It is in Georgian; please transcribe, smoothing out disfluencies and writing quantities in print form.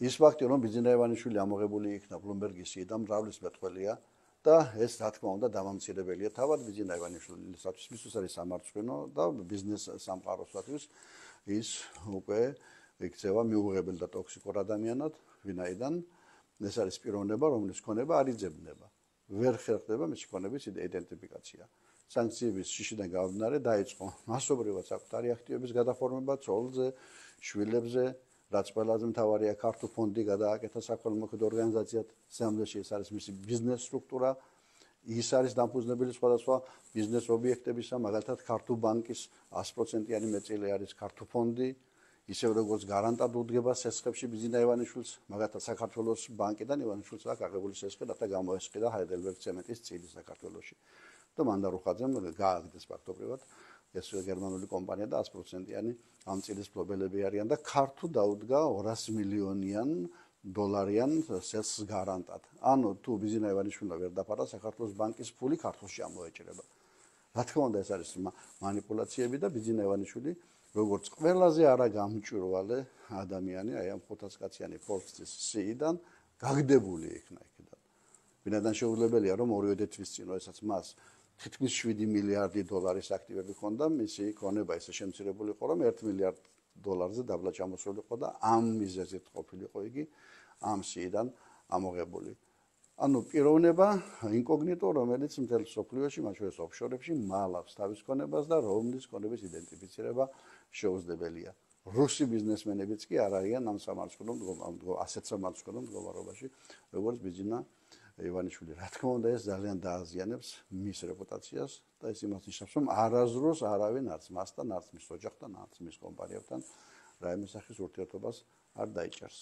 ის ფაქტი, რომ ბიძინა ივანიშვილი ამოღებული იქნა ბლუმბერგის და მრავლის მეტყველია და ეს რა თქმა უნდა დამამცირებელია თავად ბიძინა ივანიშვილისათვის, მისთვის არის სამარცხვინო და ბიზნეს სამყაროსათვის ის უკვე იქცევა მიუღებელ და ტოქსიკურ ადამიანად, ვინაიდან ეს არის პიროვნება, რომლის ქონება არ იძებნება. ვერ ხერხდება მის ქონების იდენტიფიკაცია. სანქციების შიშიდან გამომდინარე დაიწყო მასობრივად საკუთარი აქტივების გადაფორმება ცოლზე, შვილებზე, რაც ყველაზე მთავარია ქართულ ფონდი გადააკეთა საქველმოქმედო ორგანიზაციად, სამდეში ეს არის მისი ბიზნეს სტრუქტურა, ის არის დამფუძნებელი სხვადასხვა ბიზნეს ობიექტებისა, მაგალითად ქართულ ბანკის 100%-იანი მეწილი არის ქართულ ფონდი, ისევ როგორც გარანტად უდგება სესხებში ბიძინა ივანიშვილს, მაგალითად საქართველოს ბანკიდან ივანიშვილს აქვს აღებული სესხი, რათა გამოესყიდა ჰაიდელბერგ ცემენტის წილი საქართველოში. და მანდარუხაძემ გააგდეს ფაქტობრივად ეს გერმანული კომპანია და 100%-იანი ამ წილის მფლობელები არიან და ქართულ დაუდგა 200 მილიონიან დოლარიან სესხს გარანტად. ანუ თუ ბიძინა ივანიშვილმა ვერ დაფარა საქართველოს ბანკის ფული ქართულში ამოეჭრება. რა თქმა უნდა ეს არის მანიპულაციები და ბიძინა ივანიშვილი როგორც ყველაზე არაგამჭვირვალე ადამიანი, აი ამ 500-კაციანი ფორბსის სიიდან გაგდებული იქნა იქიდან. ვინაიდან შეუძლებელია რომ ორივე თვის წინ ესაც მას თითქმის 7 მილიარდი დოლარის აქტივები ჰქონდა, მისი ქონება ისე შემცირებული იყო, რომ 1 მილიარდ დოლარზე დაბლა ჩამოსულიყო და ამ მიზეზით ყოფილიყო იგი ამ სიიდან ამოღებული. ანუ პიროვნება ინკოგნიტო, რომელიც მთელ სოფლიოში, მათ შორის ოფშორებში მალავს თავის ქონებას და რომლის ქონების იდენტიფიცირება შეუძლებელია. რუსი ბიზნესმენებიც კი არ არიან ამ სამარცხვინო ასეთ სამარცხვინო მდგომარეობაში, როგორც ბიძინა ივანიშვილი. რა თქმა უნდა, ეს ძალიან დააზიანებს მის რეპუტაციას და ეს იმას ნიშნავს, რომ არასდროს არავინ არც მასთან, არც მის ოჯახთან, არც მის კომპანიებთან რაიმე სახის ურთიერთობას არ დაიჭერს.